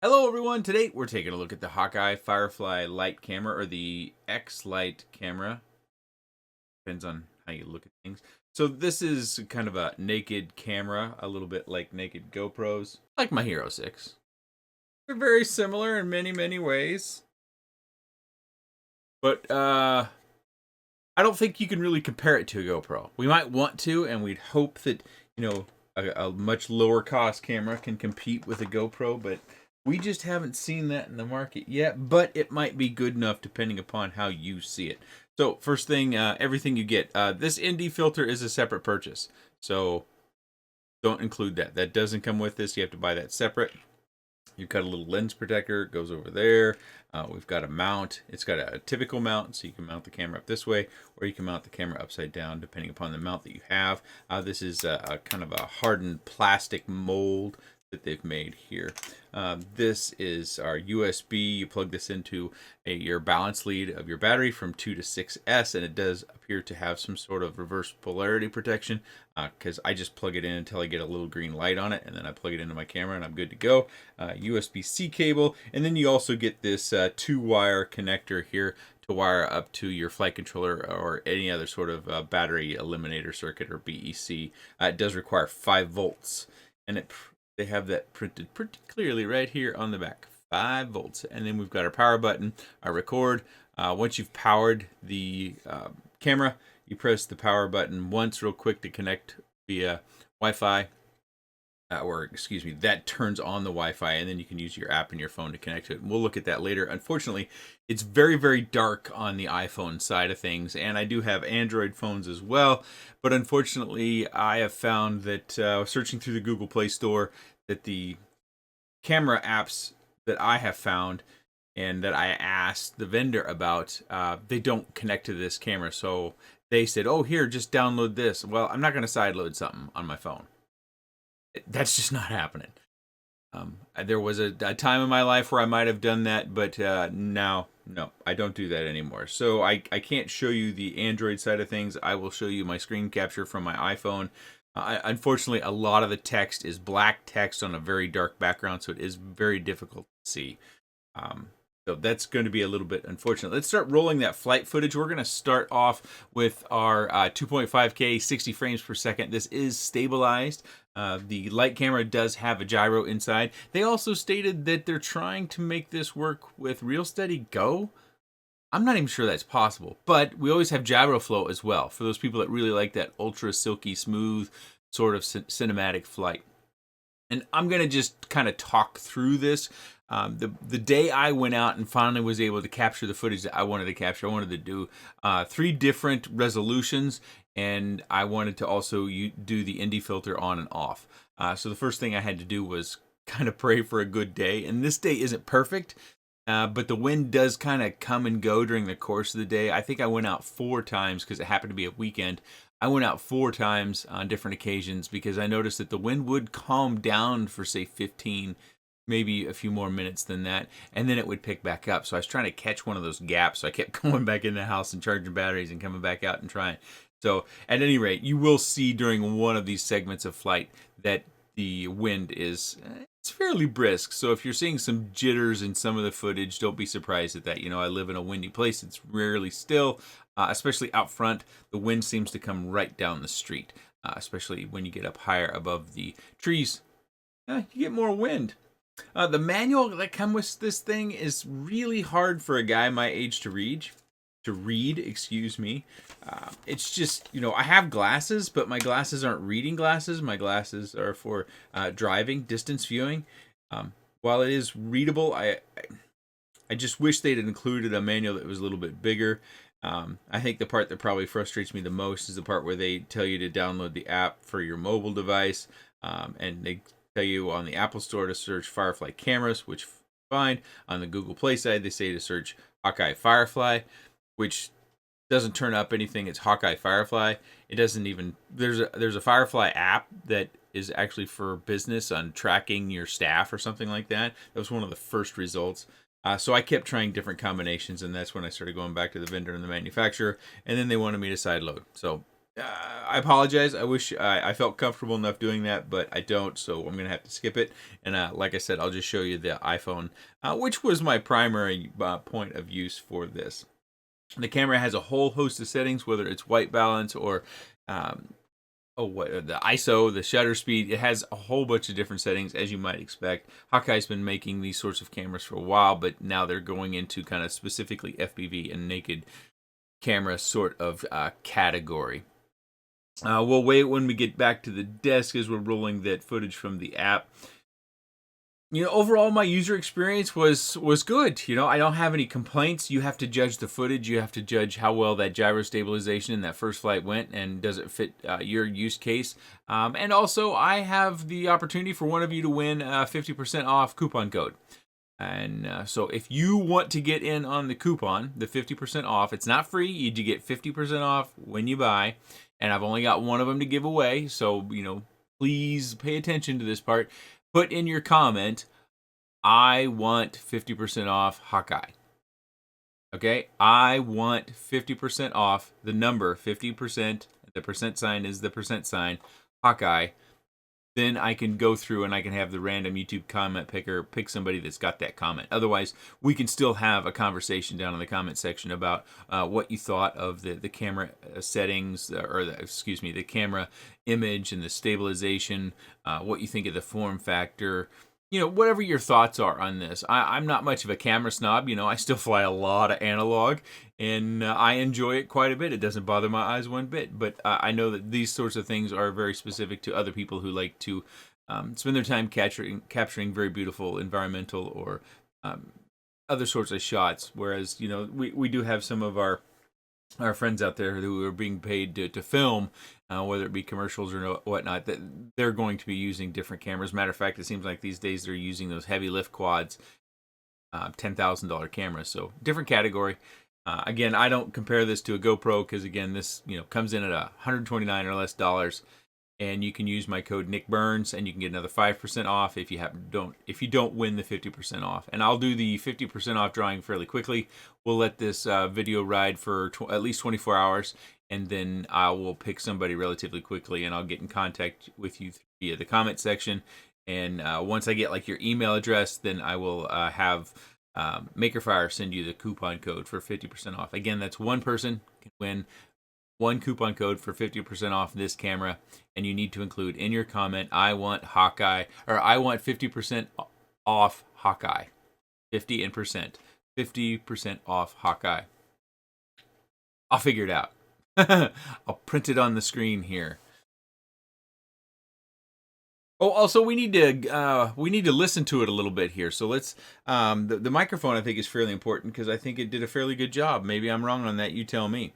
Hello everyone, today we're taking a look at the HawkEye FireFly Lite camera, or the X Lite camera. Depends on how you look at things. So this is kind of a naked camera, a little bit like naked GoPros, like my Hero 6. They're very similar in many ways. But I don't think you can really compare it to a GoPro. We might want to, and we'd hope that, a much lower cost camera can compete with a GoPro, but we just haven't seen that in the market yet. But it might be good enough depending upon how you see it. So first thing, everything you get. This ND filter is a separate purchase, so don't include that. That doesn't come with this. You have to buy that separate. You've got a little lens protector, it goes over there. We've got a mount. It's got a typical mount, so you can mount the camera up this way, or you can mount the camera upside down, depending upon the mount that you have. This is a kind of a hardened plastic mold that they've made here. This is our USB. You plug this into your balance lead of your battery from 2 to 6S, and it does appear to have some sort of reverse polarity protection, because I just plug it in until I get a little green light on it, and then I plug it into my camera and I'm good to go. USB-C cable, and then you also get this 2-wire connector here to wire up to your flight controller or any other sort of battery eliminator circuit, or BEC. It does require 5 volts, and they have that printed pretty clearly right here on the back. 5 volts. And then we've got our power button, our record. Once you've powered the camera, you press the power button once real quick to connect via Wi-Fi. That turns on the Wi-Fi, and then you can use your app in your phone to connect to it. And we'll look at that later. Unfortunately, it's very dark on the iPhone side of things, and I do have Android phones as well. But unfortunately, I have found that searching through the Google Play Store, that the camera apps that I have found and that I asked the vendor about, they don't connect to this camera. So they said, "Oh, here, just download this." Well, I'm not going to sideload something on my phone. That's just not happening. There was a time in my life where I might have done that, but now, no, I don't do that anymore. So I can't show you the Android side of things. I will show you my screen capture from my iPhone. Unfortunately, a lot of the text is black text on a very dark background, so it is very difficult to see. So that's going to be a little bit unfortunate. Let's start rolling that flight footage. We're going to start off with our 2.5K 60 frames per second. This is stabilized. The Lite camera does have a gyro inside. They also stated that they're trying to make this work with Real Steady Go. I'm not even sure that's possible, but we always have gyro flow as well for those people that really like that ultra silky smooth sort of cinematic flight. And I'm going to just kind of talk through this. The day I went out and finally was able to capture the footage that I wanted to capture, I wanted to do 3 different resolutions, and I wanted to also do the ND filter on and off. So the first thing I had to do was kind of pray for a good day, and this day isn't perfect, but the wind does kind of come and go during the course of the day. I think I went out 4 times because it happened to be a weekend. I went out 4 times on different occasions because I noticed that the wind would calm down for, say, 15, maybe a few more minutes than that, and then it would pick back up. So I was trying to catch one of those gaps, so I kept going back in the house and charging batteries and coming back out and trying. So at any rate, you will see during one of these segments of flight that the wind is it's fairly brisk. So if you're seeing some jitters in some of the footage, don't be surprised at that. I live in a windy place. It's rarely still, especially out front. The wind seems to come right down the street, especially when you get up higher above the trees. You get more wind. The manual that comes with this thing is really hard for a guy my age to read. It's just, I have glasses, but my glasses aren't reading glasses. My glasses are for driving, distance viewing. While it is readable, I just wish they'd included a manual that was a little bit bigger. I think the part that probably frustrates me the most is the part where they tell you to download the app for your mobile device, and they tell you on the Apple Store to search Firefly cameras, which fine. On the Google Play side, they say to search HawkEye FireFly, which doesn't turn up anything. It's HawkEye FireFly. It doesn't even there's a Firefly app that is actually for business on tracking your staff or something like that. That was one of the first results. So I kept trying different combinations, and that's when I started going back to the vendor and the manufacturer, and then they wanted me to sideload. So I apologize. I wish I felt comfortable enough doing that, but I don't, so I'm gonna have to skip it. And like I said, I'll just show you the iPhone, which was my primary point of use for this. The camera has a whole host of settings, whether it's white balance or um, the ISO, the shutter speed. It has a whole bunch of different settings, as you might expect. HawkEye's been making these sorts of cameras for a while, but now they're going into kind of specifically FPV and naked camera sort of category. We'll wait when we get back to the desk as we're rolling that footage from the app. Overall, my user experience was good. I don't have any complaints. You have to judge the footage. You have to judge how well that gyro stabilization in that first flight went, and does it fit your use case. And also, I have the opportunity for one of you to win a 50% off coupon code. And so if you want to get in on the coupon, the 50% off, it's not free. You do get 50% off when you buy. And I've only got one of them to give away. So, please pay attention to this part. Put in your comment, I want 50% off HawkEye. Okay? I want 50% off the number 50%. The percent sign is the percent sign, HawkEye. Then I can go through and I can have the random YouTube comment picker pick somebody that's got that comment. Otherwise, we can still have a conversation down in the comment section about what you thought of the camera settings, the camera image and the stabilization, what you think of the form factor, whatever your thoughts are on this. I'm not much of a camera snob. I still fly a lot of analog, and I enjoy it quite a bit. It doesn't bother my eyes one bit, but I know that these sorts of things are very specific to other people who like to spend their time capturing very beautiful environmental or other sorts of shots. Whereas, we do have some of our friends out there who are being paid to film, whether it be commercials or whatnot, that they're going to be using different cameras. Matter of fact, it seems like these days they're using those heavy lift quads, $10,000 cameras. So different category. Again, I don't compare this to a GoPro because again, this comes in at $129 or less dollars, and you can use my code Nick Burns, and you can get another 5% off if you don't win the 50% off. And I'll do the 50% off drawing fairly quickly. We'll let this video ride for at least 24 hours, and then I will pick somebody relatively quickly, and I'll get in contact with you via the comment section. And once I get your email address, then I will have MakerFire send you the coupon code for 50% off. Again, that's one person can win one coupon code for 50% off this camera, and you need to include in your comment, I want HawkEye, or I want 50% off HawkEye. 50% off HawkEye. I'll figure it out. I'll print it on the screen here. Oh, also we need to listen to it a little bit here. So let's the microphone I think is fairly important because I think it did a fairly good job. Maybe I'm wrong on that. You tell me.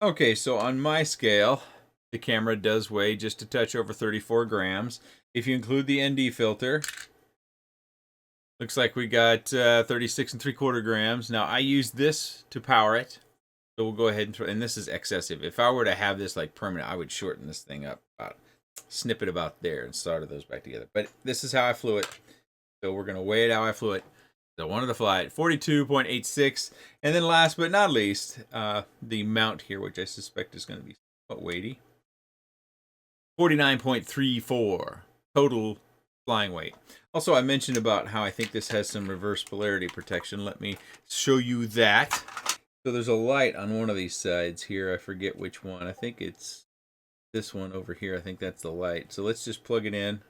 Okay, so on my scale, the camera does weigh just a touch over 34 grams. If you include the ND filter, looks like we got 36 3/4 grams. Now I use this to power it, so we'll go ahead and and this is excessive. If I were to have this permanent, I would shorten this thing up, snip it about there and solder those back together. But this is how I flew it, so we're gonna weigh it how I flew it. So wanted to fly at 42.86. And then last but not least, the mount here, which I suspect is going to be somewhat weighty. 49.34 total flying weight. Also, I mentioned about how I think this has some reverse polarity protection. Let me show you that. So there's a light on one of these sides here. I forget which one. I think it's this one over here. I think that's the light. So let's just plug it in.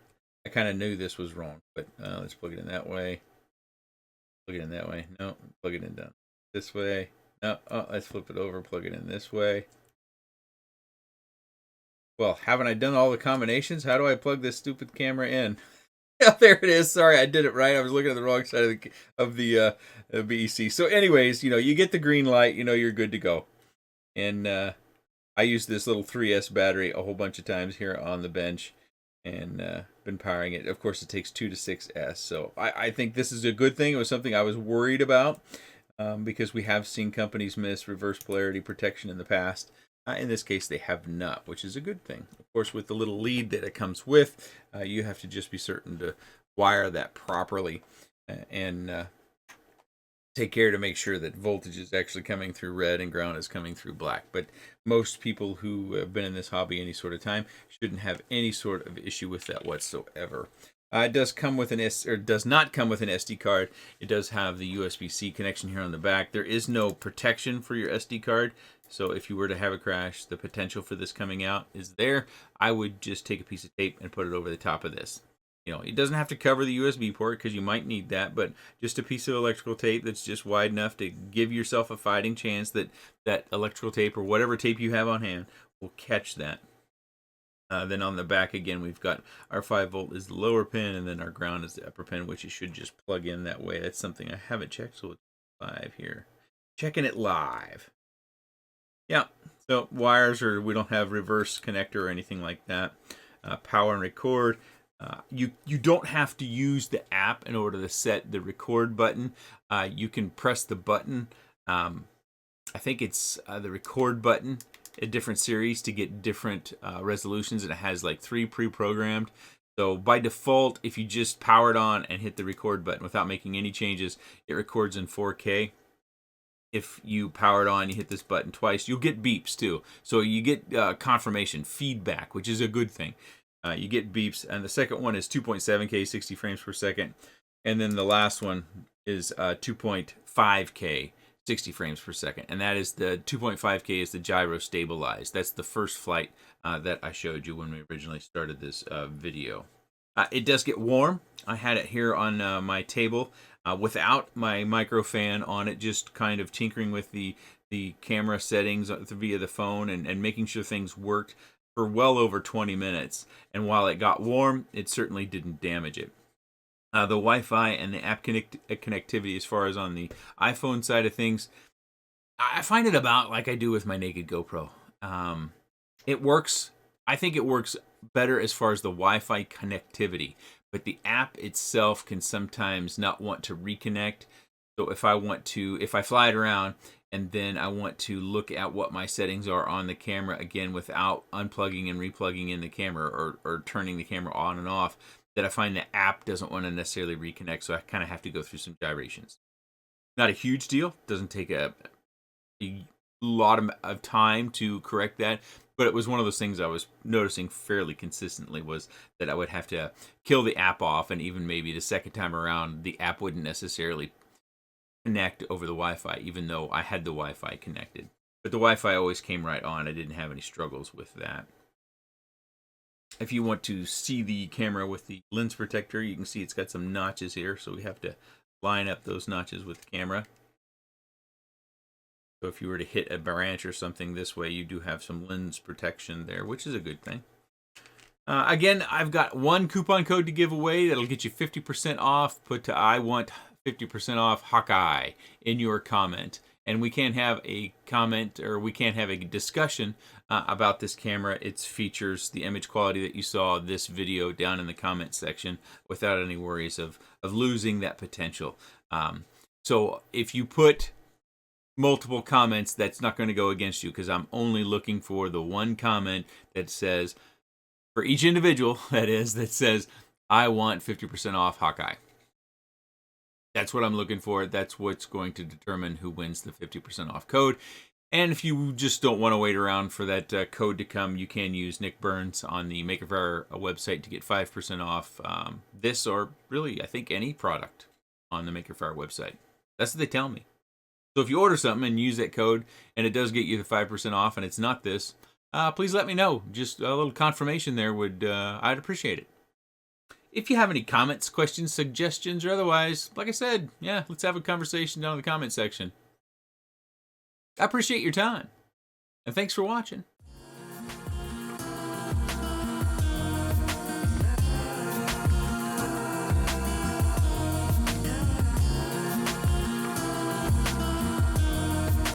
I kind of knew this was wrong, but let's plug it in that way. Plug it in that way. No, plug it in down this way. No, let's flip it over. Plug it in this way. Well, haven't I done all the combinations? How do I plug this stupid camera in? Yeah, there it is. Sorry, I did it right. I was looking at the wrong side of the BEC. So anyways, you get the green light, you're good to go. And I used this little 3S battery a whole bunch of times here on the bench and been powering it. Of course, it takes 2 to 6S. So I think this is a good thing. It was something I was worried about because we have seen companies miss reverse polarity protection in the past. In this case, they have not, which is a good thing. Of course, with the little lead that it comes with, you have to just be certain to wire that properly and take care to make sure that voltage is actually coming through red and ground is coming through black. But most people who have been in this hobby any sort of time shouldn't have any sort of issue with that whatsoever. It does come with does not come with an SD card. It does have the USB-C connection here on the back. There is no protection for your SD card. So if you were to have a crash, the potential for this coming out is there. I would just take a piece of tape and put it over the top of this. It doesn't have to cover the USB port because you might need that, but just a piece of electrical tape that's just wide enough to give yourself a fighting chance that that electrical tape or whatever tape you have on hand will catch that. Then on the back again, we've got our 5-volt is the lower pin, and then our ground is the upper pin, which you should just plug in that way. That's something I haven't checked, so it's live here. Checking it live. Yeah, so wires, or we don't have reverse connector or anything like that. Power and record. You don't have to use the app in order to set the record button. You can press the button. I think it's the record button, a different series to get different resolutions, and it has like 3 pre-programmed. So by default, if you just power it on and hit the record button without making any changes, it records in 4K. If you power it on, you hit this button twice, you'll get beeps too. So you get confirmation, feedback, which is a good thing. You get beeps, and the second one is 2.7K, 60 frames per second. And then the last one is 2.5K, 60 frames per second. And that is the 2.5K is the gyro stabilized. That's the first flight that I showed you when we originally started this video. It does get warm. I had it here on my table without my micro fan on it, just kind of tinkering with the camera settings via the phone and making sure things worked for well over 20 minutes. And while it got warm, it certainly didn't damage it. The Wi-Fi and the app connectivity, as far as on the iPhone side of things, I find it about like I do with my naked GoPro. It works. I think it works better as far as the Wi-Fi connectivity, but the app itself can sometimes not want to reconnect. So if I fly it around and then I want to look at what my settings are on the camera again without unplugging and replugging in the camera or turning the camera on and off, that I find the app doesn't want to necessarily reconnect, so I kind of have to go through some gyrations. Not a huge deal. Doesn't take a lot of time to correct that, but it was one of those things I was noticing fairly consistently, was that I would have to kill the app off, and even maybe the second time around, the app wouldn't necessarily connect over the Wi-Fi, even though I had the Wi-Fi connected. But the Wi-Fi always came right on. I didn't have any struggles with that. If you want to see the camera with the lens protector, you can see it's got some notches here, so we have to line up those notches with the camera. So if you were to hit a branch or something this way, you do have some lens protection there, which is a good thing. Again, I've got one coupon code to give away that'll get you 50% off. Put to I want 50% off HawkEye in your comment. And we can have a comment, or we can have a discussion about this camera, its features, the image quality that you saw this video down in the comment section without any worries of losing that potential. So if you put multiple comments, that's not going to go against you, because I'm only looking for the one comment that says, for each individual, that says, I want 50% off HawkEye. That's what I'm looking for. That's what's going to determine who wins the 50% off code. And if you just don't want to wait around for that code to come, you can use Nick Burns on the Maker Faire website to get 5% off this, or really, I think, any product on the Maker Faire website. That's what they tell me. So if you order something and use that code and it does get you the 5% off and it's not this, please let me know. Just a little confirmation there would, I'd appreciate it. If you have any comments, questions, suggestions, or otherwise, like I said, yeah, let's have a conversation down in the comment section. I appreciate your time, and thanks for watching.